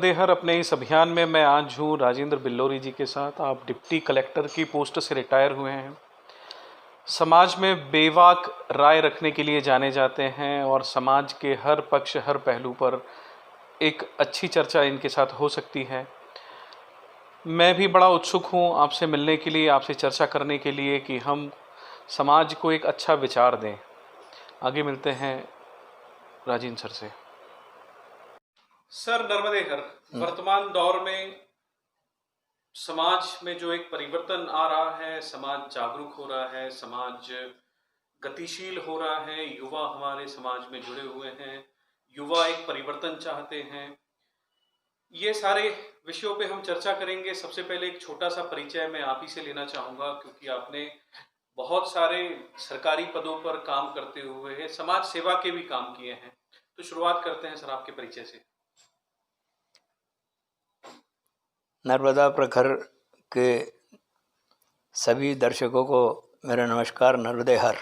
नर्मदेहर अपने इस अभियान में मैं आज हूँ राजेंद्र बिल्लोरी जी के साथ। आप डिप्टी कलेक्टर की पोस्ट से रिटायर हुए हैं, समाज में बेबाक राय रखने के लिए जाने जाते हैं और समाज के हर पक्ष हर पहलू पर एक अच्छी चर्चा इनके साथ हो सकती है। मैं भी बड़ा उत्सुक हूँ आपसे मिलने के लिए, आपसे चर्चा करने के लिए कि हम समाज को एक अच्छा विचार दें। आगे मिलते हैं राजेंद्र सर से। सर, नर्मदेहर वर्तमान दौर में समाज में जो एक परिवर्तन आ रहा है, समाज जागरूक हो रहा है, समाज गतिशील हो रहा है, युवा हमारे समाज में जुड़े हुए हैं, युवा एक परिवर्तन चाहते हैं। ये सारे विषयों पे हम चर्चा करेंगे। सबसे पहले एक छोटा सा परिचय मैं आप ही से लेना चाहूँगा, क्योंकि आपने बहुत सारे सरकारी पदों पर काम करते हुए हैं, समाज सेवा के भी काम किए हैं। तो शुरुआत करते हैं सर आपके परिचय से। नर्मदा प्रखर के सभी दर्शकों को मेरा नमस्कार। नर्मदेहर,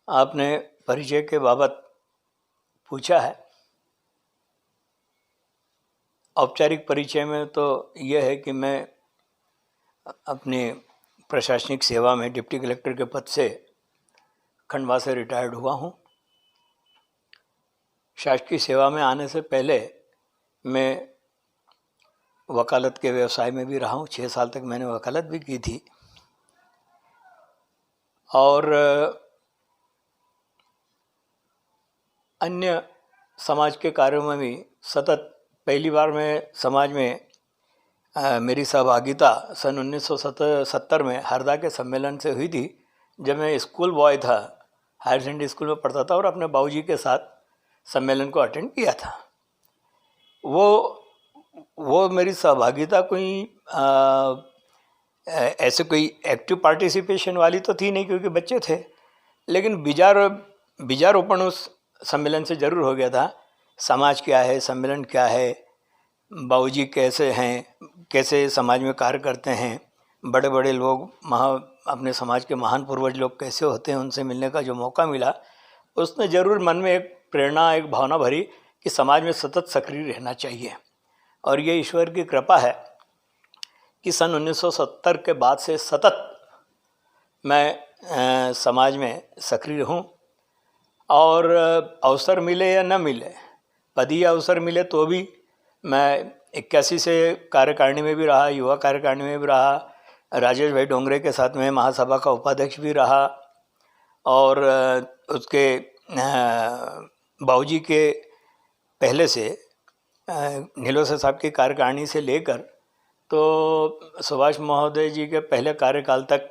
आपने परिचय के बाबत पूछा है। औपचारिक परिचय में तो यह है कि मैं अपनी प्रशासनिक सेवा में डिप्टी कलेक्टर के पद से खंडवा से रिटायर्ड हुआ हूँ। शासकीय सेवा में आने से पहले मैं वकालत के व्यवसाय में भी रहा हूँ। 6 साल तक मैंने वकालत भी की थी और अन्य समाज के कार्यों में भी सतत। पहली बार मैं समाज में मेरी सहभागिता सन 1970 में हरदा के सम्मेलन से हुई थी, जब मैं स्कूल बॉय था, हायर सेकेंडरी स्कूल में पढ़ता था और अपने बाबूजी के साथ सम्मेलन को अटेंड किया था। वो मेरी सहभागिता कोई ऐसे कोई एक्टिव पार्टिसिपेशन वाली तो थी नहीं, क्योंकि बच्चे थे, लेकिन बीजारोपण उस सम्मेलन से ज़रूर हो गया था। समाज क्या है, सम्मेलन क्या है, बाबूजी कैसे हैं, कैसे समाज में कार्य करते हैं, बड़े बड़े लोग अपने समाज के महान पूर्वज लोग कैसे होते हैं, उनसे मिलने का जो मौका मिला, उसने ज़रूर मन में एक प्रेरणा, एक भावना भरी कि समाज में सतत सक्रिय रहना चाहिए। और ये ईश्वर की कृपा है कि सन 1970 के बाद से सतत मैं समाज में सक्रिय हूँ। और अवसर मिले या न मिले, पदीय अवसर मिले तो भी मैं 81 से कार्यकारिणी में भी रहा, युवा कार्यकारिणी में भी रहा, राजेश भाई डोंगरे के साथ में महासभा का उपाध्यक्ष भी रहा, और उसके बाबूजी के पहले से नीलोसे साहब की कार्यकारिणी से लेकर तो सुभाष महोदय जी के पहले कार्यकाल तक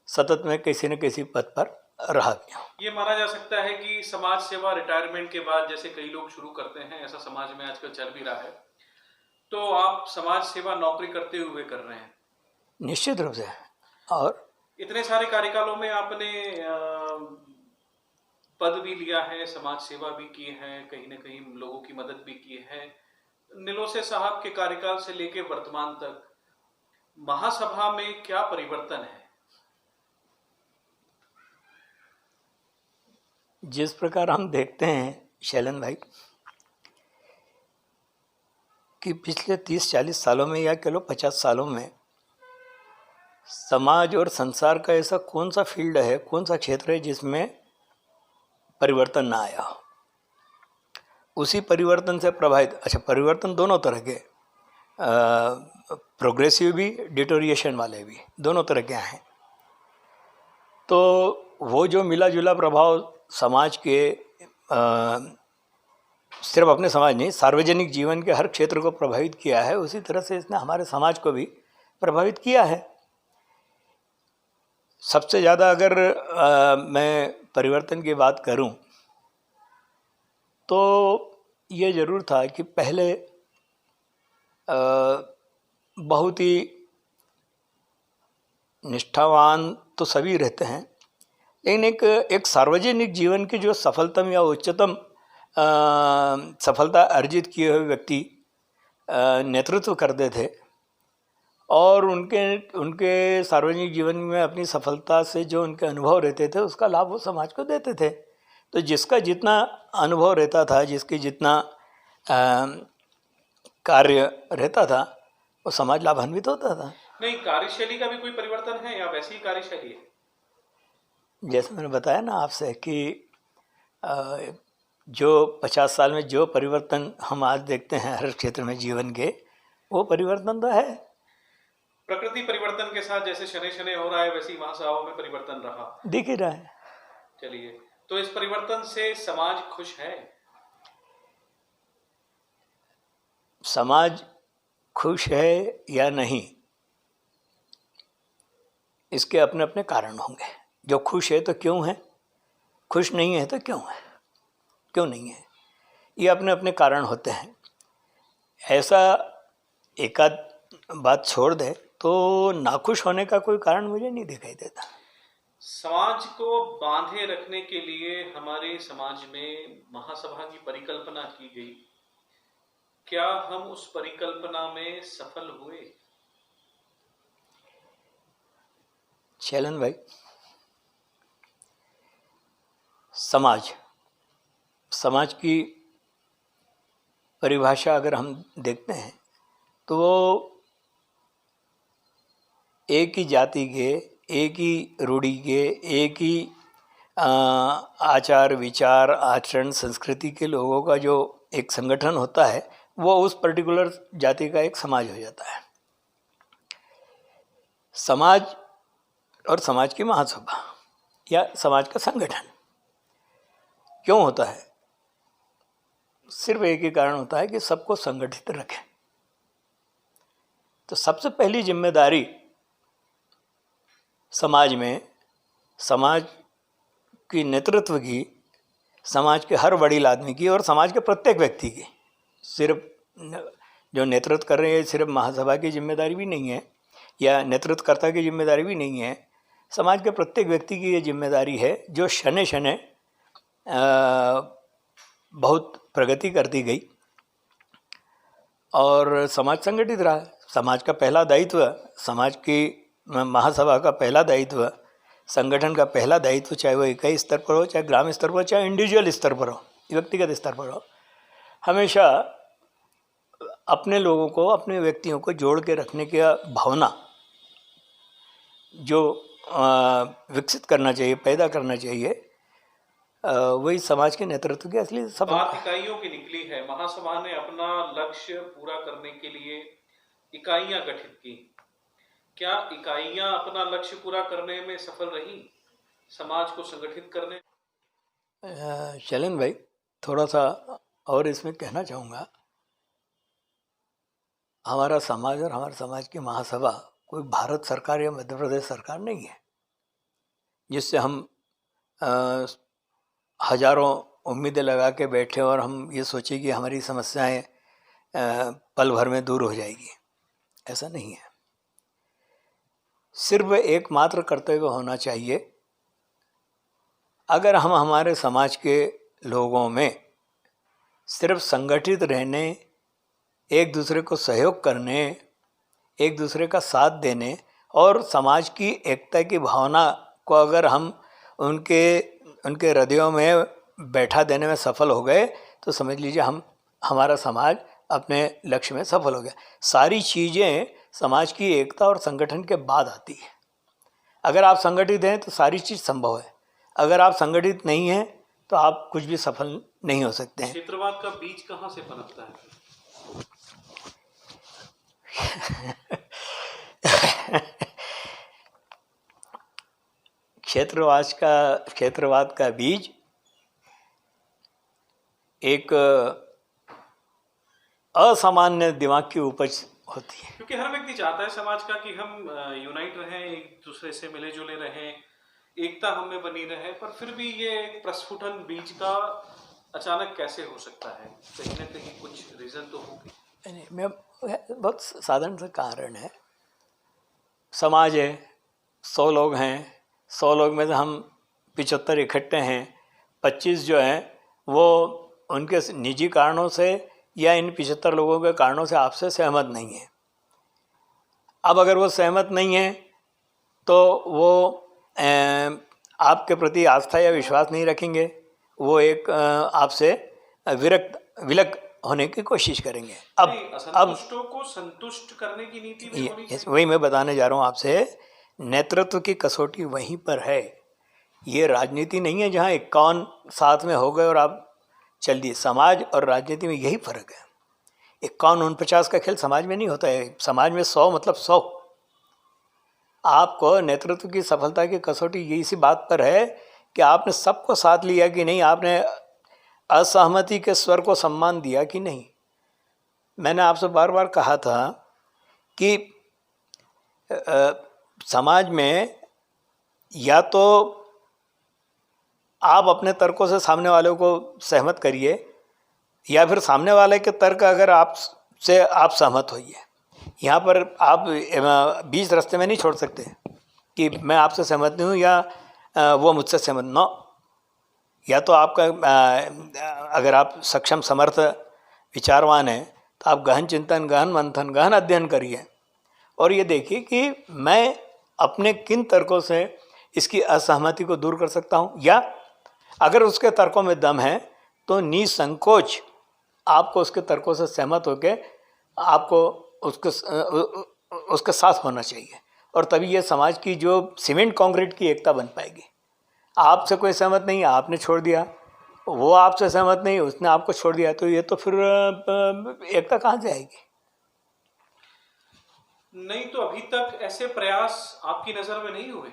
सतत में किसी न किसी पद पर रहा गया। ये माना जा सकता है कि समाज सेवा रिटायरमेंट के बाद जैसे कई लोग शुरू करते हैं, ऐसा समाज में आजकल चल भी रहा है, तो आप समाज सेवा नौकरी करते हुए कर रहे हैं। निश्चित रूप से। और इतने सारे कार्यकालों में आपने पद भी लिया है, समाज सेवा भी की है, कहीं न कहीं लोगों की मदद भी की है। नीलोसे साहब के कार्यकाल से लेकर वर्तमान तक महासभा में क्या परिवर्तन है? जिस प्रकार हम देखते हैं शैलन भाई कि पिछले 30-40 सालों में या कह लो 50 सालों में समाज और संसार का ऐसा कौन सा फील्ड है, कौन सा क्षेत्र है जिसमें परिवर्तन ना आया हो। उसी परिवर्तन से प्रभावित, अच्छा परिवर्तन दोनों तरह के, प्रोग्रेसिव भी, डिटोरिएशन वाले भी, दोनों तरह के हैं। तो वो जो मिला जुला प्रभाव समाज के सिर्फ अपने समाज नहीं, सार्वजनिक जीवन के हर क्षेत्र को प्रभावित किया है, उसी तरह से इसने हमारे समाज को भी प्रभावित किया है। सबसे ज़्यादा अगर मैं परिवर्तन की बात करूं तो ये ज़रूर था कि पहले बहुत ही निष्ठावान तो सभी रहते हैं, लेकिन एक सार्वजनिक जीवन की जो सफलतम या उच्चतम सफलता अर्जित किए हुए व्यक्ति नेतृत्व करते थे और उनके सार्वजनिक जीवन में अपनी सफलता से जो उनके अनुभव रहते थे उसका लाभ वो समाज को देते थे। तो जिसका जितना अनुभव रहता था, जिसकी जितना कार्य रहता था वो समाज लाभान्वित होता था। नहीं, कार्यशैली का भी कोई परिवर्तन है या वैसी ही कार्यशैली है? जैसे मैंने बताया ना आपसे कि अ, जो 50 साल में जो परिवर्तन हम आज देखते हैं हर क्षेत्र में जीवन के, वो परिवर्तन तो है। प्रकृति परिवर्तन के साथ जैसे शनै शनै हो रहा है, वैसी महासभाओं में परिवर्तन रहा, दिख ही रहा है। चलिए, तो इस परिवर्तन से समाज खुश है? समाज खुश है या नहीं, इसके अपने अपने कारण होंगे। जो खुश है तो क्यों है, खुश नहीं है तो क्यों है, क्यों नहीं है, ये अपने अपने कारण होते हैं। ऐसा एकाध बात छोड़ दे तो नाखुश होने का कोई कारण मुझे नहीं दिखाई देता। समाज को बांधे रखने के लिए हमारे समाज में महासभा की परिकल्पना की गई। क्या हम उस परिकल्पना में सफल हुए? शैलन भाई, समाज की परिभाषा अगर हम देखते हैं तो वो एक ही जाति के, एक ही रूढ़ी के, एक ही आचार विचार आचरण संस्कृति के लोगों का जो एक संगठन होता है, वो उस पर्टिकुलर जाति का एक समाज हो जाता है। समाज और समाज की महासभा या समाज का संगठन क्यों होता है? सिर्फ एक ही कारण होता है कि सबको संगठित रखें। तो सबसे पहली जिम्मेदारी समाज में, समाज की नेतृत्व की, समाज के हर वडील आदमी की और समाज के प्रत्येक व्यक्ति की, सिर्फ जो नेतृत्व कर रहे हैं सिर्फ महासभा की जिम्मेदारी भी नहीं है या नेतृत्वकर्ता की जिम्मेदारी भी नहीं है। समाज के प्रत्येक व्यक्ति की ये जिम्मेदारी है जो शनै शनै बहुत प्रगति करती गई और समाज संगठित रहा। समाज का पहला दायित्व, समाज की महासभा का पहला दायित्व, संगठन का पहला दायित्व, चाहे वो इकाई स्तर पर हो, चाहे ग्राम स्तर पर, चाहे इंडिविजुअल स्तर पर हो, व्यक्तिगत स्तर पर हो, हमेशा अपने लोगों को, अपने व्यक्तियों को जोड़ के रखने की भावना जो विकसित करना चाहिए, पैदा करना चाहिए, वही समाज के नेतृत्व की असली सफलता। बात इकाइयों की निकली है। महासभा ने अपना लक्ष्य पूरा करने के लिए इकाइयां गठित की। क्या इकाइयां अपना लक्ष्य पूरा करने में सफल रही, समाज को संगठित करने? शैलेन भाई, थोड़ा सा और इसमें कहना चाहूँगा, हमारा समाज और हमारे समाज की महासभा कोई भारत सरकार या मध्य प्रदेश सरकार नहीं है जिससे हम हजारों उम्मीदें लगा के बैठे और हम ये सोचें कि हमारी समस्याएं पल भर में दूर हो जाएगी। ऐसा नहीं है। सिर्फ एकमात्र कर्तव्य होना चाहिए, अगर हम हमारे समाज के लोगों में सिर्फ संगठित रहने, एक दूसरे को सहयोग करने, एक दूसरे का साथ देने और समाज की एकता की भावना को अगर हम उनके हृदयों में बैठा देने में सफल हो गए तो समझ लीजिए हमारा समाज अपने लक्ष्य में सफल हो गया। सारी चीज़ें समाज की एकता और संगठन के बाद आती है। अगर आप संगठित हैं तो सारी चीज़ संभव है, अगर आप संगठित नहीं हैं तो आप कुछ भी सफल नहीं हो सकते हैं। क्षेत्रवाद का बीज कहाँ से पनपता है? क्षेत्रवाद का बीज एक असामान्य दिमाग की उपज होती है। क्योंकि हर व्यक्ति चाहता है समाज का कि हम यूनाइट रहें, एक दूसरे से मिले जुले रहें, एकता हम में बनी रहे, पर फिर भी ये एक प्रस्फुटन बीज का अचानक कैसे हो सकता है? कहीं ना कहीं कुछ रीजन तो होगी। नहीं, मैं बहुत साधारण सा कारण है। समाज है, 100 लोग हैं, 100 लोग में से हम 75 इकट्ठे हैं, 25 जो हैं वो उनके निजी कारणों से या इन 75 लोगों के कारणों से आपसे सहमत नहीं है। अब अगर वो सहमत नहीं है तो वो आपके प्रति आस्था या विश्वास नहीं रखेंगे, वो एक आपसे विरक्त विलग होने की कोशिश करेंगे। अब असंतुष्टों को संतुष्ट करने की नीति भी होनी चाहिए। वही मैं बताने जा रहा हूँ आपसे, नेतृत्व की कसौटी वहीं पर है। ये राजनीति नहीं है जहाँ 51 साथ में हो गए और आप चल दिए। समाज और राजनीति में यही फर्क है। 51-49 का खेल समाज में नहीं होता है। समाज में 100 मतलब 100। आपको नेतृत्व की सफलता की कसौटी यही सी बात पर है कि आपने सबको साथ लिया कि नहीं, आपने असहमति के स्वर को सम्मान दिया कि नहीं। मैंने आपसे बार बार कहा था कि समाज में या तो आप अपने तर्कों से सामने वाले को सहमत करिए, या फिर सामने वाले के तर्क अगर आप सहमत होइए। यहाँ पर आप बीच रास्ते में नहीं छोड़ सकते कि मैं आपसे सहमत नहीं हूँ या वो मुझसे सहमत न। या तो आपका अगर आप सक्षम समर्थ विचारवान हैं तो आप गहन चिंतन, गहन मंथन, गहन अध्ययन करिए और ये देखिए कि मैं अपने किन तर्कों से इसकी असहमति को दूर कर सकता हूँ, या अगर उसके तर्कों में दम है तो निसंकोच आपको उसके तर्कों से सहमत होकर आपको उसके साथ होना चाहिए। और तभी ये समाज की जो सीमेंट कंक्रीट की एकता बन पाएगी। आपसे कोई सहमत नहीं, आपने छोड़ दिया, वो आपसे सहमत नहीं, उसने आपको छोड़ दिया, तो ये तो फिर एकता कहाँ से आएगी? नहीं तो अभी तक ऐसे प्रयास आपकी नजर में नहीं हुए?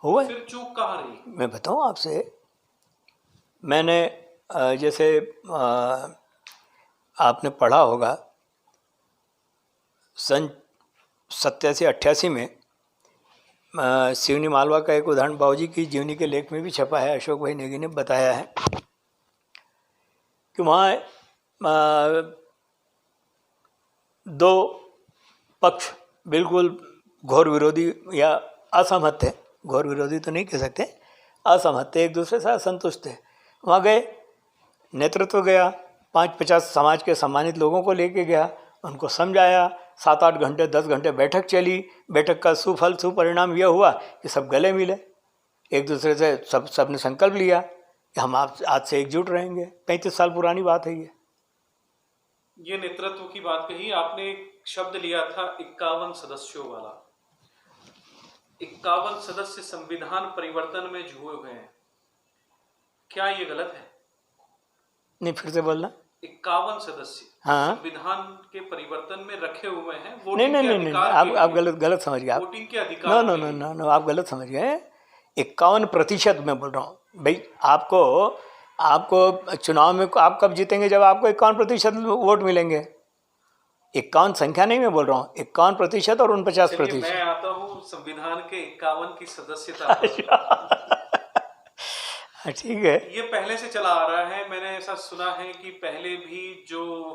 हुए फिर चूक कहाँ रही? मैं बताऊं आपसे, मैंने जैसे आपने पढ़ा होगा सन 87-88 में शिवनी मालवा का एक उदाहरण बाबूजी की जीवनी के लेख में भी छपा है। अशोक भाई नेगी ने बताया है कि वहाँ दो पक्ष बिल्कुल घोर विरोधी या असहमत थे। घोर विरोधी तो नहीं कह सकते, असहमत थे, एक दूसरे से असंतुष्ट थे। वहाँ गए, नेतृत्व गया, 5-50 समाज के सम्मानित लोगों को लेके गया, उनको समझाया, 7-8 घंटे 10 घंटे बैठक चली। बैठक का सुफल सुपरिणाम यह हुआ कि सब गले मिले, एक दूसरे से सब ने संकल्प लिया कि हम आज से एकजुट रहेंगे। 35 साल पुरानी बात है ये नेतृत्व की बात कही आपने। एक शब्द लिया था 51 सदस्यों वाला। 51 सदस्य संविधान परिवर्तन में जुड़े हुए हैं, क्या ये गलत है? नहीं, फिर से बोलना। 51 सदस्य हाँ, संविधान के परिवर्तन में रखे हुए हैं। नहीं, आप गलत समझ गए। वोटिंग के अधिकार नो, आप गलत समझ गए। 51% मैं बोल रहा हूँ भाई। आपको चुनाव में आप कब जीतेंगे? जब आपको 51% वोट मिलेंगे। 51 संख्या नहीं मैं बोल रहा हूँ, 51% और 49%। मैं आता हूँ संविधान के 51 की सदस्यता। ठीक है, ये पहले से चला आ रहा है। मैंने ऐसा सुना है कि पहले भी जो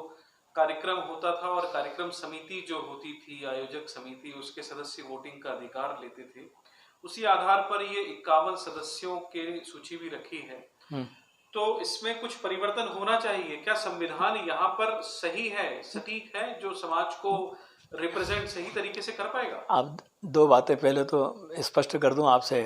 कार्यक्रम होता था और कार्यक्रम समिति जो होती थी, आयोजक समिति, उसके सदस्य वोटिंग का अधिकार लेते थे। उसी आधार पर ये 51 सदस्यों के सूची भी रखी है। तो इसमें कुछ परिवर्तन होना चाहिए क्या? संविधान यहाँ पर सही है, सटीक है, जो समाज को रिप्रेजेंट सही तरीके से कर पाएगा? अब दो बातें पहले तो स्पष्ट कर दूं आपसे।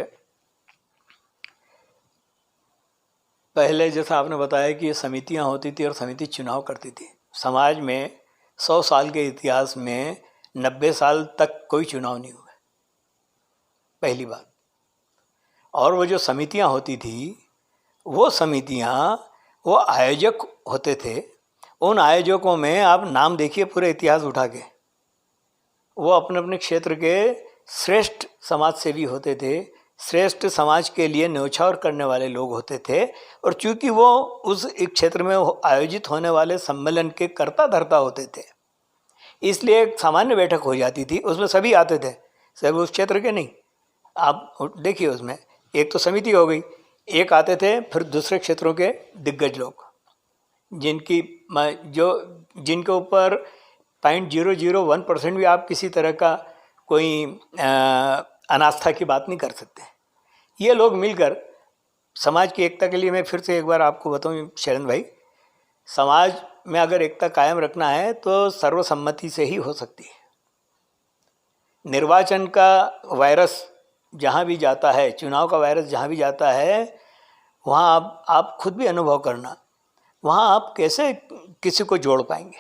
पहले जैसा आपने बताया कि ये समितियां होती थी और समिति चुनाव करती थी। समाज में 100 साल के इतिहास में 90 साल तक कोई चुनाव नहीं हुआ, पहली बात। और वो जो समितियां होती थी, वो समितियां, वो आयोजक होते थे। उन आयोजकों में आप नाम देखिए पूरे इतिहास उठा के, वो अपने अपने क्षेत्र के श्रेष्ठ समाज सेवी होते थे, श्रेष्ठ समाज के लिए न्योछावर करने वाले लोग होते थे। और चूंकि वो उस एक क्षेत्र में आयोजित होने वाले सम्मेलन के कर्ता धर्ता होते थे, इसलिए एक सामान्य बैठक हो जाती थी, उसमें सभी आते थे, सब उस क्षेत्र के नहीं। आप देखिए उसमें एक तो समिति हो गई, एक आते थे फिर दूसरे क्षेत्रों के दिग्गज लोग, जिनके ऊपर 0.001% भी आप किसी तरह का कोई अनास्था की बात नहीं कर सकते। ये लोग मिलकर समाज की एकता के लिए, मैं फिर से एक बार आपको बताऊं शरण भाई, समाज में अगर एकता कायम रखना है तो सर्वसम्मति से ही हो सकती है। निर्वाचन का वायरस जहाँ भी जाता है, चुनाव का वायरस जहाँ भी जाता है, वहाँ आप खुद भी अनुभव करना, वहाँ आप कैसे किसी को जोड़ पाएंगे।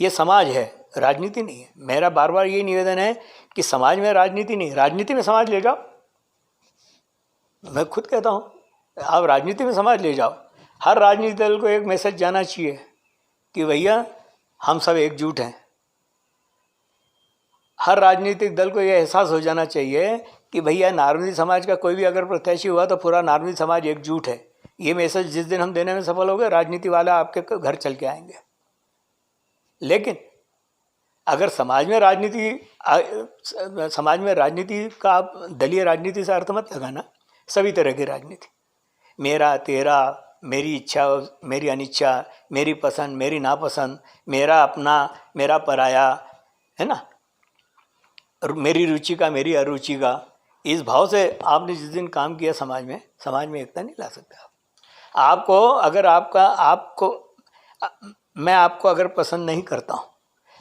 ये समाज है, राजनीति नहीं है। मेरा बार बार ये निवेदन है कि समाज में राजनीति नहीं, राजनीति में समाज ले जाओ। मैं खुद कहता हूँ, आप राजनीति में समाज ले जाओ। हर राजनीतिक दल को एक मैसेज जाना चाहिए कि भैया हम सब एकजुट हैं। हर राजनीतिक दल को यह एहसास हो जाना चाहिए कि भैया नारवंदी समाज का कोई भी अगर प्रत्याशी हुआ तो पूरा नारवंदी समाज एकजुट है। ये मैसेज जिस दिन हम देने में सफल हो गए, राजनीति वाला आपके घर चल के आएंगे। लेकिन अगर समाज में राजनीति का आप दलीय राजनीति से अर्थ मत लगाना, सभी तरह की राजनीति, मेरा तेरा, मेरी इच्छा मेरी अनिच्छा, मेरी पसंद मेरी नापसंद, मेरा अपना मेरा पराया, है ना, मेरी रुचि का मेरी अरुचि का, इस भाव से आपने जिस दिन काम किया समाज में एकता नहीं ला सकता। आपको अगर मैं आपको अगर पसंद नहीं करता हूँ,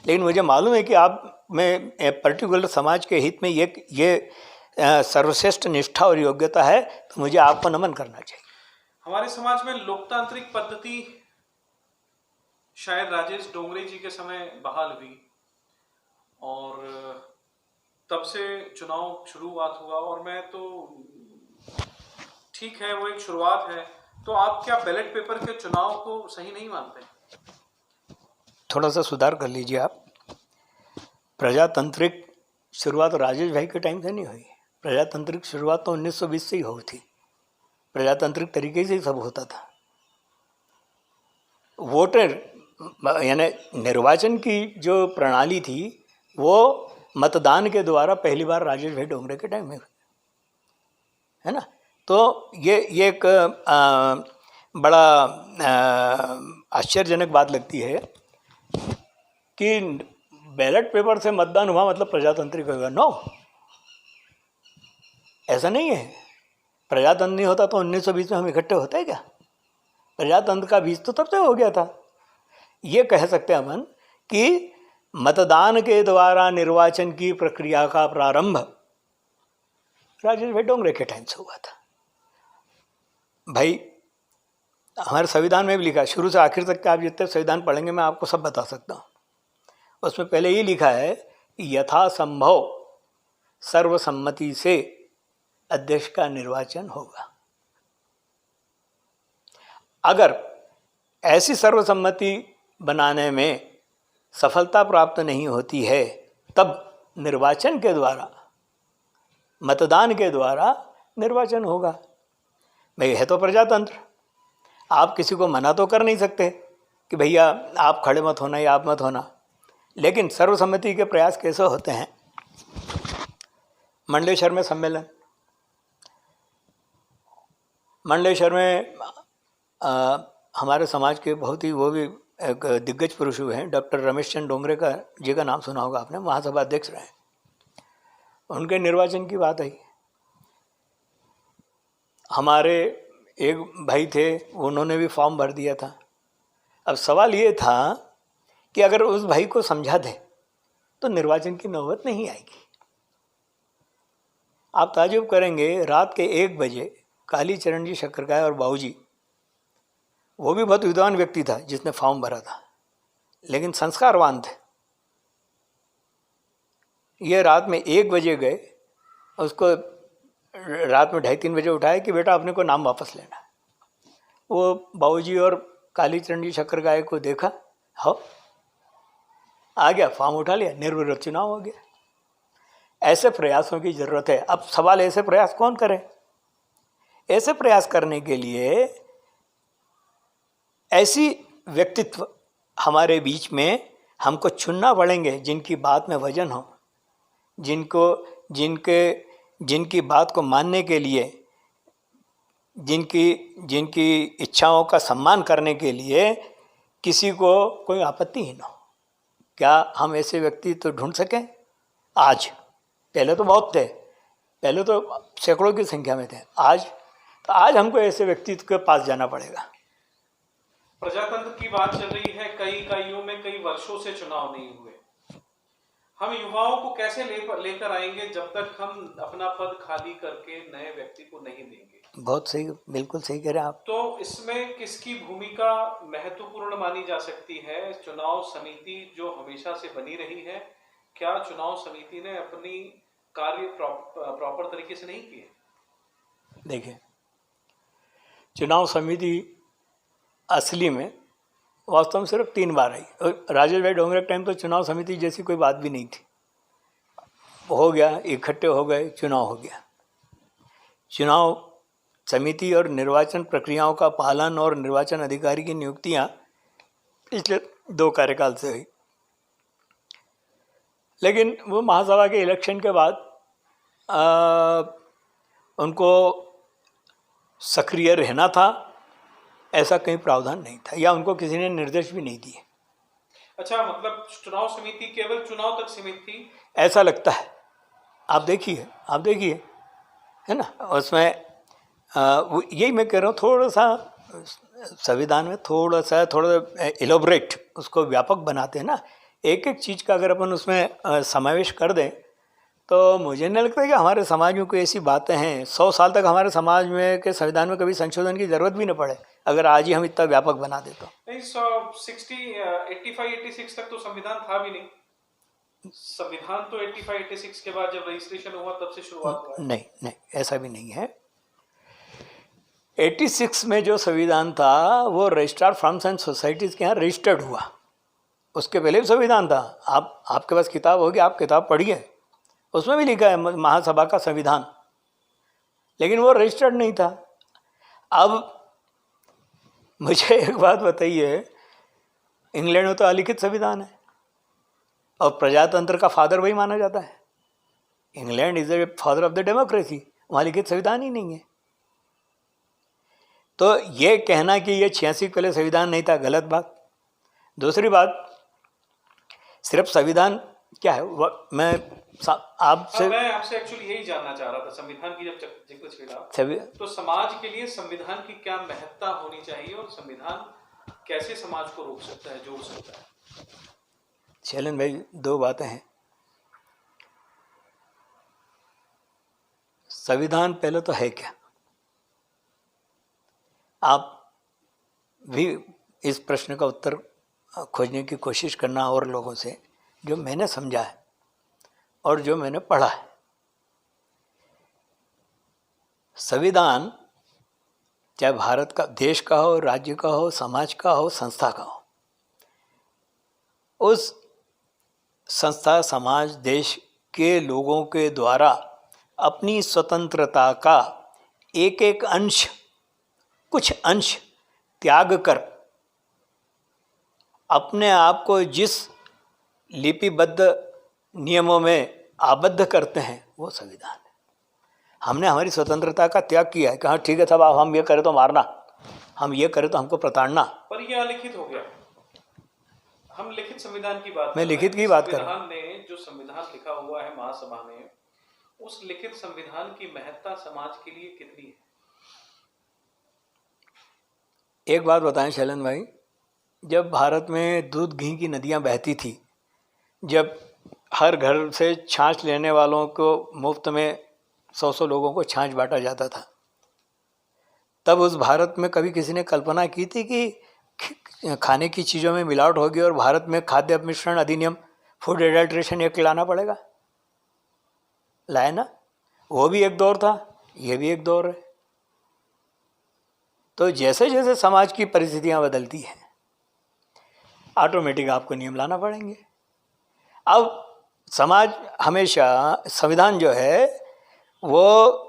लेकिन मुझे मालूम है कि आप में पर्टिकुलर समाज के हित में ये सर्वश्रेष्ठ निष्ठा और योग्यता है, तो मुझे आपको नमन करना चाहिए। हमारे समाज में लोकतांत्रिक पद्धति शायद राजेश डोंगरे जी के समय बहाल हुई और तब से चुनाव शुरुआत हुआ, और मैं तो ठीक है वो एक शुरुआत है, तो आप क्या बैलेट पेपर के चुनाव को सही नहीं मानते? थोड़ा सा सुधार कर लीजिए आप। प्रजातांत्रिक शुरुआत राजेश भाई के टाइम से नहीं हुई। प्रजातांत्रिक शुरुआत तो 1920 से ही हुई थी। प्रजातांत्रिक तरीके से ही सब होता था। वोटर यानी निर्वाचन की जो प्रणाली थी वो मतदान के द्वारा पहली बार राजेश भाई डोंगरे के टाइम में, है ना। तो ये एक बड़ा आश्चर्यजनक बात लगती है कि बैलेट पेपर से मतदान हुआ मतलब प्रजातांत्रिक होगा। नो, ऐसा नहीं है। प्रजातंत्र नहीं होता तो 1920 में हम इकट्ठे होते क्या? प्रजातंत्र का बीज तो तब से हो गया था। ये कह सकते हैं अपन कि मतदान के द्वारा निर्वाचन की प्रक्रिया का प्रारंभ राजेश भाई डोंगरे के टाइम से हुआ था। भाई हमारे संविधान में भी लिखा है, शुरू से आखिर तक के आप जितने संविधान पढ़ेंगे मैं आपको सब बता सकता हूँ। उसमें पहले ये लिखा है कि यथासंभव सर्वसम्मति से अध्यक्ष का निर्वाचन होगा। अगर ऐसी सर्वसम्मति बनाने में सफलता प्राप्त नहीं होती है तब निर्वाचन के द्वारा, मतदान के द्वारा निर्वाचन होगा। भाई है तो प्रजातंत्र, आप किसी को मना तो कर नहीं सकते कि भैया आप खड़े मत होना या आप मत होना। लेकिन सर्वसम्मति के प्रयास कैसे होते हैं? मंडलेश्वर में सम्मेलन, मंडलेश्वर में हमारे समाज के बहुत ही वो भी एक दिग्गज पुरुष हुए हैं, डॉक्टर रमेश चंद्र डोंगरे का जी का नाम सुना होगा आपने, महासभा अध्यक्ष रहे। उनके निर्वाचन की बात आई। हमारे एक भाई थे, उन्होंने भी फॉर्म भर दिया था। अब सवाल ये था कि अगर उस भाई को समझा दे तो निर्वाचन की नौबत नहीं आएगी। आप ताजुब करेंगे, रात के 1 बजे कालीचरण जी शक्करकाय और बाबूजी, वो भी बहुत विद्वान व्यक्ति था जिसने फॉर्म भरा था, लेकिन संस्कारवान थे। ये रात में 1 बजे गए, उसको रात में 2:30-3 बजे उठाया कि बेटा अपने को नाम वापस लेना। वो बाबूजी और कालीचरण जी शक्करकाय को देखा, हो आ गया, फॉर्म उठा लिया, निर्विरोध चुनाव हो गया। ऐसे प्रयासों की ज़रूरत है। अब सवाल, ऐसे प्रयास कौन करे? ऐसे प्रयास करने के लिए ऐसी व्यक्तित्व हमारे बीच में हमको चुनना पड़ेंगे जिनकी बात में वजन हो, जिनकी बात को मानने के लिए, जिनकी इच्छाओं का सम्मान करने के लिए किसी को कोई आपत्ति ही ना हो। क्या हम ऐसे व्यक्ति तो ढूंढ सकें आज? पहले तो बहुत थे, पहले तो सैकड़ों की संख्या में थे। आज हमको ऐसे व्यक्तित्व के पास जाना पड़ेगा। प्रजातंत्र की बात चल रही है, कई इकाइयों में कई वर्षों से चुनाव नहीं हुए। हम युवाओं को कैसे लेकर आएंगे जब तक हम अपना पद खाली करके नए व्यक्ति को नहीं देंगे? बहुत सही, बिल्कुल सही कह रहे हैं आप। तो इसमें किसकी भूमिका महत्वपूर्ण मानी जा सकती है? चुनाव समिति जो हमेशा से बनी रही है, क्या चुनाव समिति ने अपनी कार्य प्रॉपर तरीके से नहीं किए? देखिए, चुनाव समिति असली में वास्तव में सिर्फ 3 बार आई, और राजेश भाई डोंगरे के टाइम तो चुनाव समिति जैसी कोई बात भी नहीं थी। हो गया, इकट्ठे हो गए, चुनाव हो गया। चुनाव समिति और निर्वाचन प्रक्रियाओं का पालन और निर्वाचन अधिकारी की नियुक्तियां पिछले 2 कार्यकाल से हुई, लेकिन वो महासभा के इलेक्शन के बाद उनको सक्रिय रहना था, ऐसा कहीं प्रावधान नहीं था, या उनको किसी ने निर्देश भी नहीं दिए। अच्छा, मतलब चुनाव समिति केवल चुनाव तक सीमित थी, ऐसा लगता है। आप देखिए, है ना, उसमें यही मैं कह रहा हूँ, थोड़ा सा संविधान में थोड़ा इलोबरेट उसको व्यापक बनाते हैं ना, एक एक चीज़ का अगर अपन उसमें समावेश कर दें तो मुझे नहीं लगता कि हमारे समाज में कोई ऐसी बातें हैं 100 साल तक हमारे समाज में के संविधान में कभी संशोधन की ज़रूरत भी न पड़े, अगर आज ही हम इतना व्यापक बना दे तो। नहीं, 85-86 तक तो संविधान था भी नहीं। संविधान तो 85-86 के बाद जब रजिस्ट्रेशन हुआ तब से शुरुआत हुआ। नहीं, ऐसा भी नहीं है। 86 में जो संविधान था वो रजिस्ट्रार फर्म्स एंड सोसाइटीज़ के यहाँ रजिस्टर्ड हुआ, उसके पहले भी संविधान था। आपके पास किताब होगी, आप किताब पढ़िए, उसमें भी लिखा है महासभा का संविधान, लेकिन वो रजिस्टर्ड नहीं था। अब मुझे एक बात बताइए, इंग्लैंड में तो अलिखित संविधान है और प्रजातंत्र का फादर वही माना जाता है। England is the father of the democracy, वहाँ लिखित संविधान ही नहीं है। तो ये कहना कि ये 86 पहले संविधान नहीं था, गलत बात। दूसरी बात, सिर्फ संविधान क्या है, मैं आपसे एक्चुअली यही जानना चाह रहा था। संविधान की जब जिक्र छेड़ा तो समाज के लिए संविधान की क्या महत्ता होनी चाहिए और संविधान कैसे समाज को रोक सकता है, जोड़ सकता है? शैलन भाई, 2 बातें हैं। संविधान पहले तो है क्या? आप भी इस प्रश्न का उत्तर खोजने की कोशिश करना और लोगों से, जो मैंने समझा है और जो मैंने पढ़ा है। संविधान चाहे भारत का, देश का हो, राज्य का हो, समाज का हो, संस्था का हो, उस संस्था, समाज, देश के लोगों के द्वारा अपनी स्वतंत्रता का एक एक अंश, कुछ अंश त्याग कर अपने आप को जिस लिपिबद्ध नियमों में आबद्ध करते हैं, वो संविधान है। हमने हमारी स्वतंत्रता का त्याग किया है कि हाँ ठीक है साहब, हम ये करें तो मारना, हम ये करें तो हमको प्रताड़ना। पर ये अलिखित हो गया। हम लिखित संविधान की बात, मैं लिखित की बात कर रहा हूं। संविधान ने जो संविधान लिखा हुआ है महासभा में, उस लिखित संविधान की महत्ता समाज के लिए कितनी है? एक बात बताएं शैलन भाई, जब भारत में दूध घी की नदियां बहती थी, जब हर घर से छाछ लेने वालों को मुफ्त में 100 लोगों को छाछ बांटा जाता था, तब उस भारत में कभी किसी ने कल्पना की थी कि खाने की चीज़ों में मिलावट होगी और भारत में खाद्य अपमिश्रण अधिनियम, फूड एडल्ट्रेशन एक्ट लाना पड़ेगा? लाए ना। वो भी एक दौर था, ये भी एक दौर है। तो जैसे जैसे समाज की परिस्थितियां बदलती हैं, ऑटोमेटिक आपको नियम लाना पड़ेंगे। अब समाज हमेशा, संविधान जो है वो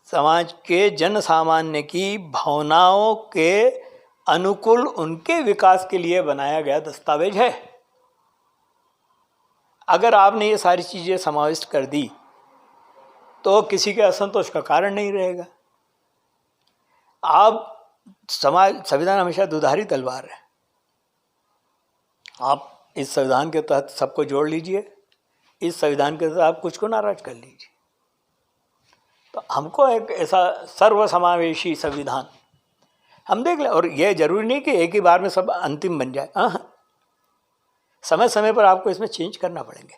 समाज के जन सामान्य की भावनाओं के अनुकूल उनके विकास के लिए बनाया गया दस्तावेज है। अगर आपने ये सारी चीज़ें समाविष्ट कर दी तो किसी के असंतोष का कारण नहीं रहेगा। आप संविधान हमेशा दुधारी तलवार है। आप इस संविधान के तहत सबको जोड़ लीजिए, इस संविधान के तहत आप कुछ को नाराज कर लीजिए। तो हमको एक ऐसा सर्वसमावेशी संविधान हम देख लें, और यह जरूरी नहीं कि एक ही बार में सब अंतिम बन जाए। समय समय पर आपको इसमें चेंज करना पड़ेंगे।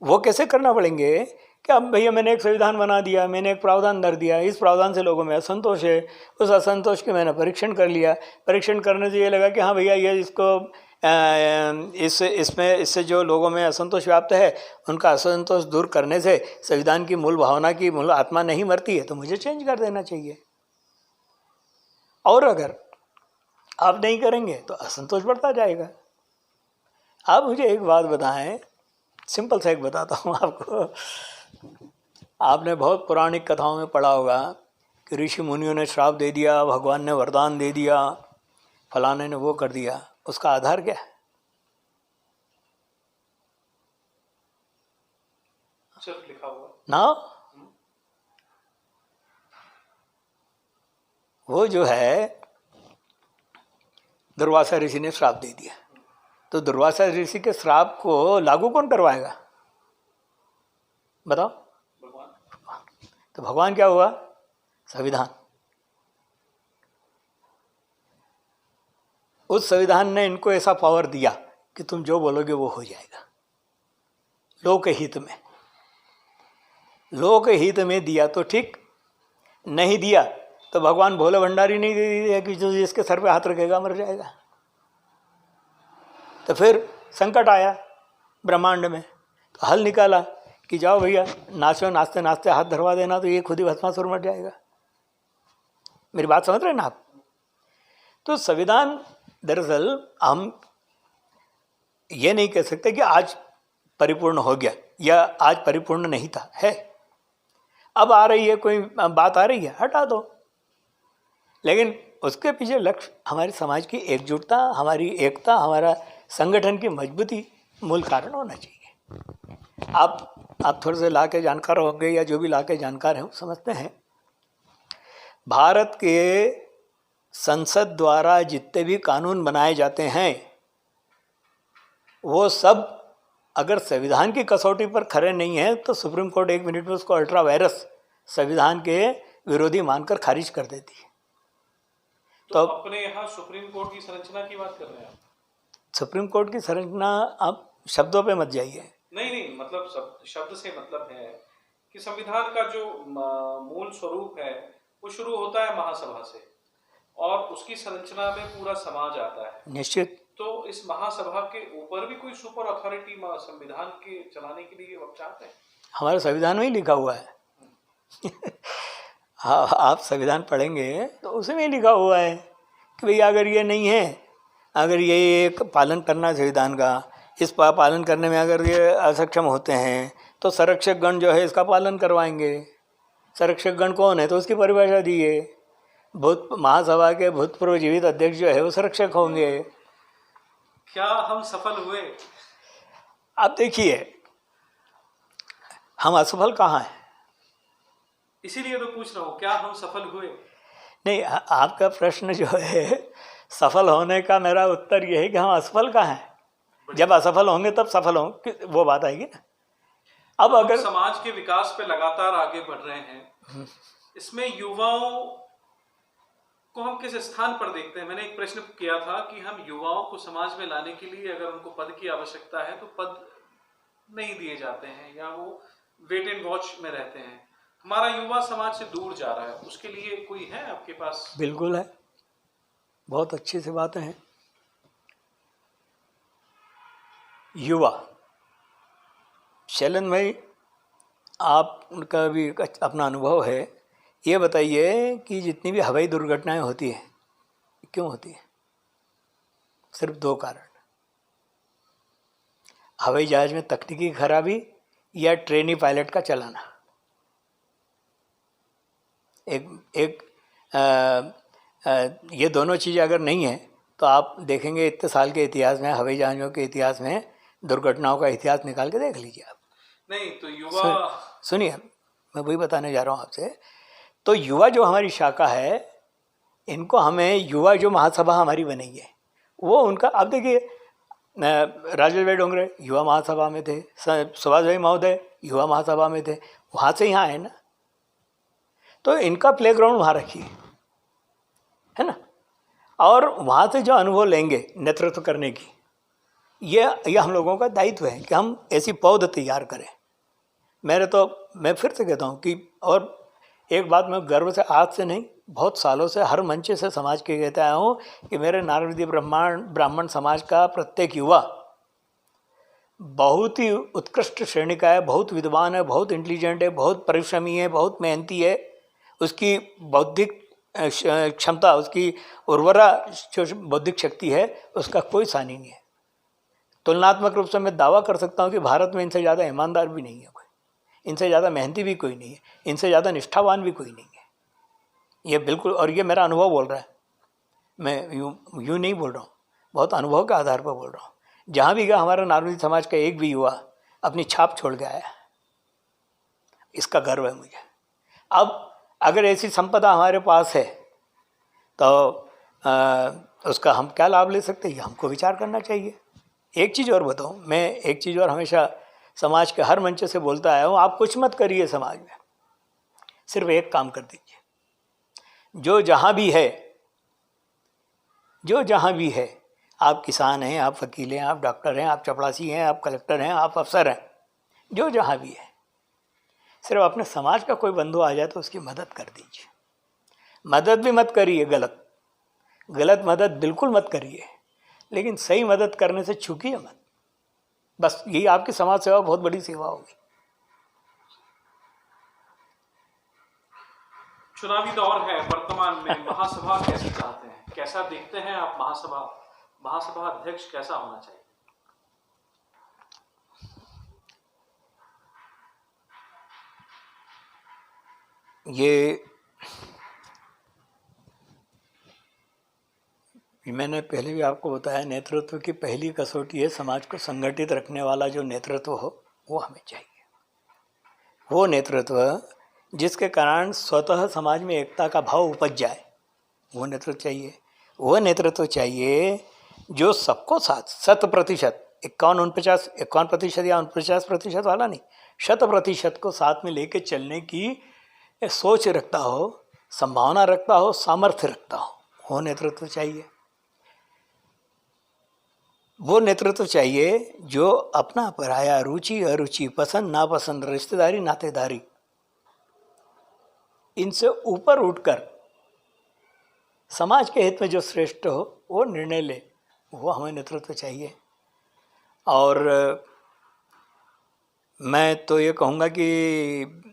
वो कैसे करना पड़ेंगे कि अब भैया मैंने एक संविधान बना दिया, मैंने एक प्रावधान धर दिया, इस प्रावधान से लोगों में असंतोष है, उस असंतोष के मैंने परीक्षण कर लिया, परीक्षण करने से ये लगा कि हाँ भैया ये इसको इससे जो लोगों में असंतोष व्याप्त है उनका असंतोष दूर करने से संविधान की मूल भावना की मूल आत्मा नहीं मरती है, तो मुझे चेंज कर देना चाहिए। और अगर आप नहीं करेंगे तो असंतोष बढ़ता जाएगा। आप मुझे एक बात बताएं, सिंपल सा एक बताता हूँ आपको। आपने बहुत पौराणिक कथाओं में पढ़ा होगा कि ऋषि मुनियों ने श्राप दे दिया, भगवान ने वरदान दे दिया, फलाने ने वो कर दिया। उसका आधार क्या है? सिर्फ लिखा हुआ ना, वो जो है दुर्वासा ऋषि ने श्राप दे दिया, तो दुर्वासा ऋषि के श्राप को लागू कौन करवाएगा बताओ? भगवान। तो भगवान क्या हुआ? संविधान। उस संविधान ने इनको ऐसा पावर दिया कि तुम जो बोलोगे वो हो जाएगा, लोकहित में। लोकहित में दिया तो ठीक, नहीं दिया तो भगवान भोले भंडारी नहीं दे दिया कि जो जिसके सर पे हाथ रखेगा मर जाएगा। तो फिर संकट आया ब्रह्मांड में, तो हल निकाला कि जाओ भैया नाचो, नाचते नाचते हाथ धरवा देना, तो ये खुद ही भस्मासुर मर जाएगा। मेरी बात समझ रहे हैं ना आप? तो संविधान दरअसल हम ये नहीं कह सकते कि आज परिपूर्ण हो गया या आज परिपूर्ण नहीं था, है। अब आ रही है कोई बात आ रही है, हटा दो, लेकिन उसके पीछे लक्ष्य हमारे समाज की एकजुटता, हमारी एकता, हमारा संगठन की मजबूती मूल कारण होना चाहिए। आप थोड़े से ला के जानकार होंगे या जो भी ला के जानकार हैं वो समझते हैं, भारत के संसद द्वारा जितने भी कानून बनाए जाते हैं वो सब अगर संविधान की कसौटी पर खरे नहीं है तो सुप्रीम कोर्ट 1 मिनट में उसको अल्ट्रा वायरस संविधान के विरोधी मानकर खारिज कर देती है। तो अपने यहाँ सुप्रीम कोर्ट की संरचना की बात कर रहे हैं आप? सुप्रीम कोर्ट की संरचना, आप शब्दों पे मत जाइए। नहीं, मतलब शब्द से मतलब है कि संविधान का जो मूल स्वरूप है वो शुरू होता है महासभा से और उसकी संरचना में पूरा समाज आता है। निश्चित। तो इस महासभा के ऊपर भी कोई सुपर अथॉरिटी संविधान के चलाने के लिए वो चाहते हैं? हमारे संविधान में ही लिखा हुआ है। हाँ, आप संविधान पढ़ेंगे तो उसमें ही लिखा हुआ है कि भैया अगर ये नहीं है, अगर ये एक पालन करना संविधान का, इस पालन करने में अगर ये असक्षम होते हैं तो संरक्षक गण जो है इसका पालन करवाएंगे। संरक्षक गण कौन है तो उसकी परिभाषा दी है। महासभा के भूतपूर्व जीवित अध्यक्ष जो है वो संरक्षक होंगे। क्या हम सफल हुए? आप देखिए हम असफल कहाँ हैं, इसीलिए तो पूछ रहा हूँ, क्या हम सफल हुए? नहीं, आपका प्रश्न जो है सफल होने का, मेरा उत्तर यह है कि हम असफल कहाँ हैं। जब असफल होंगे तब सफल होंगे, वो बात आएगी ना। अब अगर समाज के विकास पे लगातार आगे बढ़ रहे हैं, इसमें युवाओं को हम किस स्थान पर देखते हैं? मैंने एक प्रश्न किया था कि हम युवाओं को समाज में लाने के लिए अगर उनको पद की आवश्यकता है तो पद नहीं दिए जाते हैं या वो वेट एंड वॉच में रहते हैं। हमारा युवा समाज से दूर जा रहा है, उसके लिए कोई है आपके पास? बिल्कुल है, बहुत अच्छी सी बातें हैं। युवा, शैलन भाई आपका भी अपना अनुभव है, ये बताइए कि जितनी भी हवाई दुर्घटनाएं होती हैं क्यों होती है? सिर्फ 2 कारण, हवाई जहाज में तकनीकी खराबी या ट्रेनी पायलट का चलाना। ये दोनों चीज़ें अगर नहीं है तो आप देखेंगे इतने साल के इतिहास में, हवाई जहाज़ों के इतिहास में, दुर्घटनाओं का इतिहास निकाल के देख लीजिए आप। नहीं तो युवा, सुनिए मैं वही बताने जा रहा हूँ आपसे। तो युवा जो हमारी शाखा है, इनको हमें युवा जो महासभा हमारी बनी है वो उनका, अब देखिए राजेश भाई डोंगरे युवा महासभा में थे, सुभाष भाई महोदय युवा महासभा में थे, वहाँ से यहाँ आए ना, तो इनका प्लेग्राउंड वहाँ रखिए, है ना, और वहाँ से जो अनुभव लेंगे नेतृत्व करने की, ये हम लोगों का दायित्व है कि हम ऐसी पौध तैयार करें मैं फिर से कहता हूँ कि, और एक बात मैं गर्व से आज से नहीं बहुत सालों से हर मंच से समाज के कहता आया हूँ कि मेरे नारदीय ब्राह्मण समाज का प्रत्येक युवा बहुत ही उत्कृष्ट श्रेणी का है, बहुत विद्वान है, बहुत इंटेलिजेंट है, बहुत परिश्रमी है, बहुत मेहनती है। उसकी बौद्धिक क्षमता, उसकी उर्वरा जो बौद्धिक शक्ति है उसका कोई सानी नहीं है। तुलनात्मक रूप से मैं दावा कर सकता हूँ कि भारत में इनसे ज़्यादा ईमानदार भी नहीं है कोई, इनसे ज़्यादा मेहनती भी कोई नहीं है, इनसे ज़्यादा निष्ठावान भी कोई नहीं है। ये बिल्कुल, और ये मेरा अनुभव बोल रहा है, मैं यूँ नहीं बोल रहा हूँ, बहुत अनुभव के आधार पर बोल रहा हूँ। जहाँ भी गया हमारा नारदी समाज का एक भी युवा अपनी छाप छोड़ के आया, इसका गर्व है मुझे। अब अगर ऐसी संपदा हमारे पास है तो उसका हम क्या लाभ ले सकते हैं, ये हमको विचार करना चाहिए। एक चीज़ और बताऊँ, मैं एक चीज़ और हमेशा समाज के हर मंच से बोलता आया हूँ, आप कुछ मत करिए समाज में, सिर्फ एक काम कर दीजिए। जो जहाँ भी है, आप किसान हैं, आप वकील हैं, आप डॉक्टर हैं, आप चपरासी हैं, आप कलेक्टर हैं, आप अफसर हैं, जो जहाँ भी है, सिर्फ अपने समाज का कोई बंधु आ जाए तो उसकी मदद कर दीजिए। मदद भी मत करिए, गलत मदद बिल्कुल मत करिए, लेकिन सही मदद करने से चूकिए मत। बस यही आपकी समाज सेवा बहुत बड़ी सेवा होगी। चुनावी दौर है वर्तमान में, महासभा कैसी चाहते हैं, कैसा देखते हैं आप महासभा अध्यक्ष कैसा होना चाहिए? ये मैंने पहले भी आपको बताया, नेतृत्व की पहली कसौटी है समाज को संगठित रखने वाला जो नेतृत्व हो वो हमें चाहिए। वो नेतृत्व जिसके कारण स्वतः समाज में एकता का भाव उपज जाए, वो नेतृत्व चाहिए। वो नेतृत्व चाहिए जो सबको साथ 100%, 51% या 49% वाला नहीं, 100% को साथ में लेके चलने की सोच रखता हो, संभावना रखता हो, सामर्थ्य रखता हो, वो नेतृत्व चाहिए। वो नेतृत्व चाहिए जो अपना पराया, रुचि अरुचि, पसंद नापसंद, रिश्तेदारी नातेदारी, इनसे ऊपर उठकर समाज के हित में जो श्रेष्ठ हो वो निर्णय ले, वो हमें नेतृत्व चाहिए। और मैं तो ये कहूँगा कि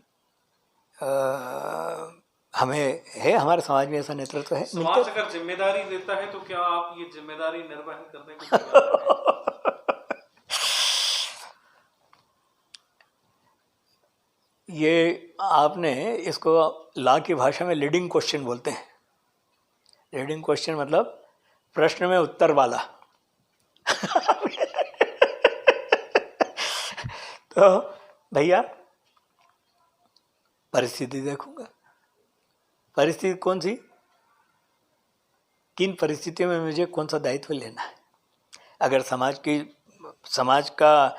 हमारे समाज में ऐसा नेतृत्व है। समाज अगर जिम्मेदारी देता है तो क्या आप ये जिम्मेदारी निर्वहन करने को तैयार हैं? ये आपने इसको लॉ की भाषा में लीडिंग क्वेश्चन बोलते हैं। लीडिंग क्वेश्चन मतलब प्रश्न में उत्तर वाला। तो भैया परिस्थिति देखूंगा, परिस्थिति कौन सी, किन परिस्थितियों में मुझे कौन सा दायित्व लेना है। अगर समाज का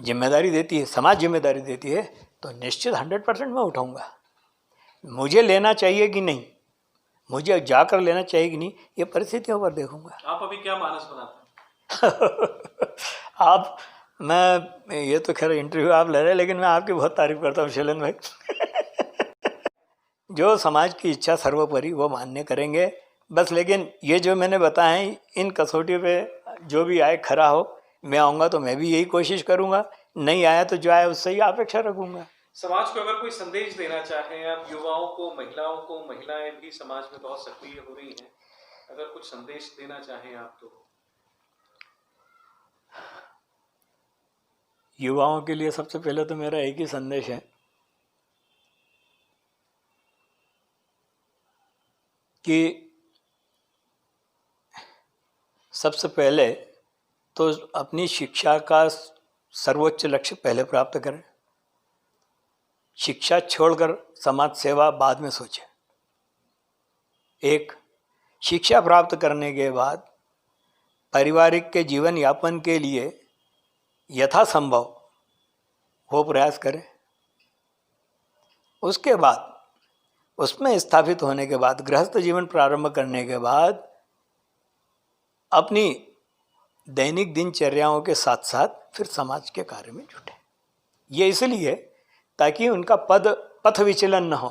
जिम्मेदारी देती है, समाज जिम्मेदारी देती है तो निश्चित 100% मैं उठाऊंगा। मुझे लेना चाहिए कि नहीं, मुझे जाकर लेना चाहिए कि नहीं, ये परिस्थितियों पर देखूंगा। आप अभी क्या मानस बनाते हैं? मैं ये तो खैर इंटरव्यू आप ले रहे हैं, लेकिन मैं आपकी बहुत तारीफ करता हूँ शैलन भाई। जो समाज की इच्छा सर्वोपरि वो मान्य करेंगे बस। लेकिन ये जो मैंने बताया है, इन कसौटियों पे जो भी आए खरा हो, मैं आऊँगा तो मैं भी यही कोशिश करूँगा, नहीं आया तो जो आए उससे ही अपेक्षा रखूँगा। समाज को अगर कोई संदेश देना चाहें आप, युवाओं को, महिलाओं को, महिलाएं भी समाज में बहुत सक्रिय हो रही हैं, अगर कुछ संदेश देना चाहें आप तो? युवाओं के लिए सबसे पहले तो मेरा एक ही संदेश है कि सबसे पहले तो अपनी शिक्षा का सर्वोच्च लक्ष्य पहले प्राप्त करें। शिक्षा छोड़कर समाज सेवा बाद में सोचें। एक, शिक्षा प्राप्त करने के बाद पारिवारिक के जीवन यापन के लिए यथासंभव वो प्रयास करें। उसके बाद उसमें स्थापित होने के बाद, गृहस्थ जीवन प्रारंभ करने के बाद अपनी दैनिक दिनचर्याओं के साथ साथ फिर समाज के कार्य में जुटे। ये इसलिए ताकि उनका पथ विचलन न हो,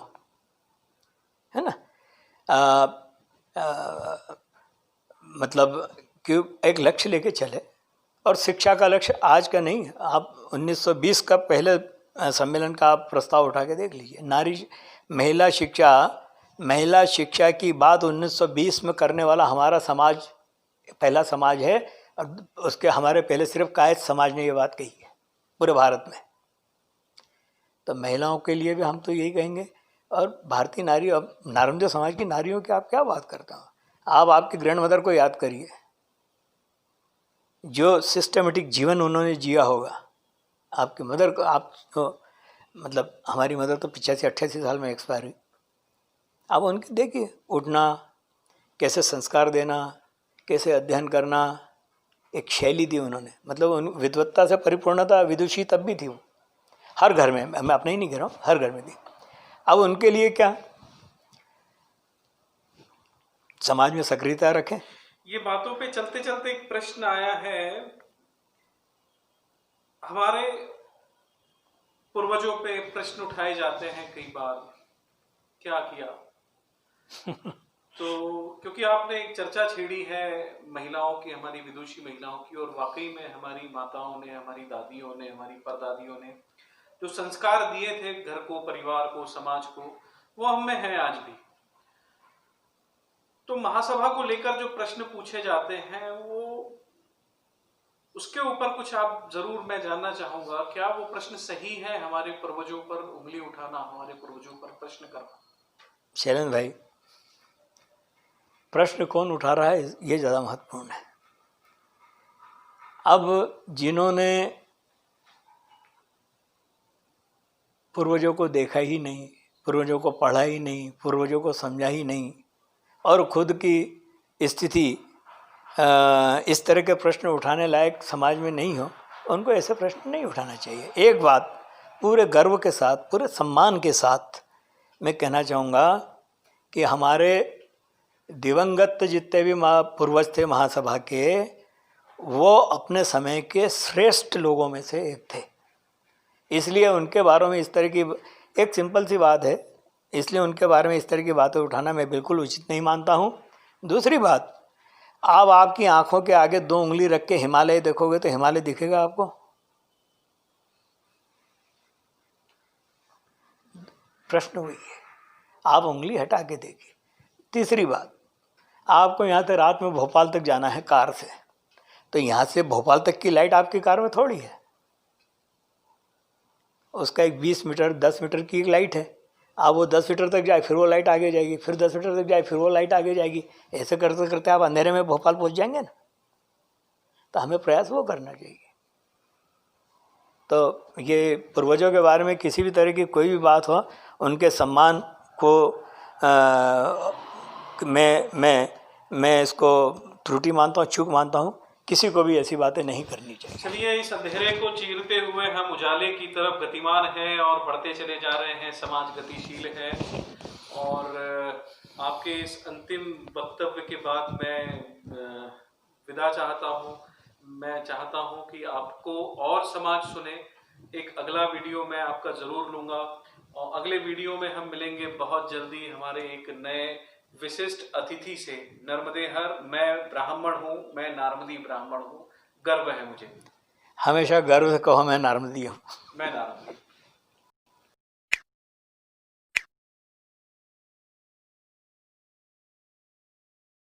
है ना। मतलब कि एक लक्ष्य लेके चले, और शिक्षा का लक्ष्य आज का नहीं, आप 1920 का पहले सम्मेलन का आप प्रस्ताव उठा के देख लीजिए। महिला शिक्षा की बात 1920 में करने वाला हमारा समाज पहला समाज है, और उसके हमारे पहले सिर्फ कायस्थ समाज ने ये बात कही है पूरे भारत में। तो महिलाओं के लिए भी हम तो यही कहेंगे। और भारतीय नारी, अब नारंजो समाज की नारियों की आप क्या बात करते हो, आप आपकी ग्रैंड मदर को याद करिए, जो सिस्टमेटिक जीवन उन्होंने जिया होगा। आपकी मदर को, आप तो मतलब हमारी मदर तो 85-88 साल में एक्सपायर हुई। आप उनके देखिए, उठना, कैसे संस्कार देना, कैसे अध्ययन करना, एक शैली दी उन्होंने। मतलब उन विद्वत्ता से परिपूर्णता, विदुषी तब भी थी वो, हर घर में, मैं अपने ही नहीं कह रहा हूँ, हर घर में थी। अब उनके लिए क्या समाज में सक्रियता रखें। ये बातों पे चलते चलते एक प्रश्न आया है, हमारे पूर्वजों पे प्रश्न उठाए जाते हैं कई बार, क्या किया तो क्योंकि आपने एक चर्चा छेड़ी है महिलाओं की, हमारी विदुषी महिलाओं की, और वाकई में हमारी माताओं ने, हमारी दादियों ने, हमारी परदादियों ने जो संस्कार दिए थे घर को, परिवार को, समाज को, वो हम में है आज भी। तो महासभा को लेकर जो प्रश्न पूछे जाते हैं, वो उसके ऊपर कुछ आप जरूर, मैं जानना चाहूंगा, क्या वो प्रश्न सही है? हमारे पूर्वजों पर उंगली उठाना, हमारे पूर्वजों पर प्रश्न करना। शैलेंद्र भाई, प्रश्न कौन उठा रहा है ये ज़्यादा महत्वपूर्ण है। अब जिन्होंने पूर्वजों को देखा ही नहीं, पूर्वजों को पढ़ा ही नहीं, पूर्वजों को समझा ही नहीं, और खुद की स्थिति इस तरह के प्रश्न उठाने लायक समाज में नहीं हो, उनको ऐसे प्रश्न नहीं उठाना चाहिए। एक बात पूरे गर्व के साथ, पूरे सम्मान के साथ मैं कहना चाहूँगा कि हमारे दिवंगत जितने भी पूर्वज थे महासभा के, वो अपने समय के श्रेष्ठ लोगों में से एक थे। इसलिए उनके बारे में इस तरह की एक सिंपल सी बात है, इसलिए उनके बारे में इस तरह की बातें उठाना मैं बिल्कुल उचित नहीं मानता हूँ। दूसरी बात, आप आपकी आंखों के आगे 2 उंगली रख के हिमालय देखोगे तो हिमालय दिखेगा आपको? प्रश्न वही है, आप उंगली हटा के देखिए। तीसरी बात, आपको यहाँ से रात में भोपाल तक जाना है कार से, तो यहाँ से भोपाल तक की लाइट आपकी कार में थोड़ी है, उसका एक 20 मीटर 10 मीटर की एक लाइट है। आप वो 10 मीटर तक जाए, फिर वो लाइट आगे जाएगी, फिर 10 मीटर तक जाए, फिर वो लाइट आगे जाएगी। ऐसे करते करते आप अंधेरे में भोपाल पहुंच जाएंगे ना। तो हमें प्रयास वो करना चाहिए। तो ये पूर्वजों के बारे में किसी भी तरह की कोई भी बात हो, उनके सम्मान को मैं इसको त्रुटि मानता हूँ, चूक मानता हूँ। किसी को भी ऐसी बातें नहीं करनी चाहिए। चलिए, इस अंधेरे को चीरते हुए हम उजाले की तरफ गतिमान हैं और बढ़ते चले जा रहे हैं। समाज गतिशील है, और आपके इस अंतिम वक्तव्य के बाद मैं विदा चाहता हूँ। मैं चाहता हूँ कि आपको और समाज सुने। एक अगला वीडियो मैं आपका ज़रूर लूँगा, और अगले वीडियो में हम मिलेंगे बहुत जल्दी हमारे एक नए विशिष्ट अतिथि से। नर्मदेहर, मैं ब्राह्मण हूँ, मैं नार्मदी ब्राह्मण हूँ, गर्व है मुझे। हमेशा गर्व से कहो मैं नार्मदी हूँ। मैं नार्मदी।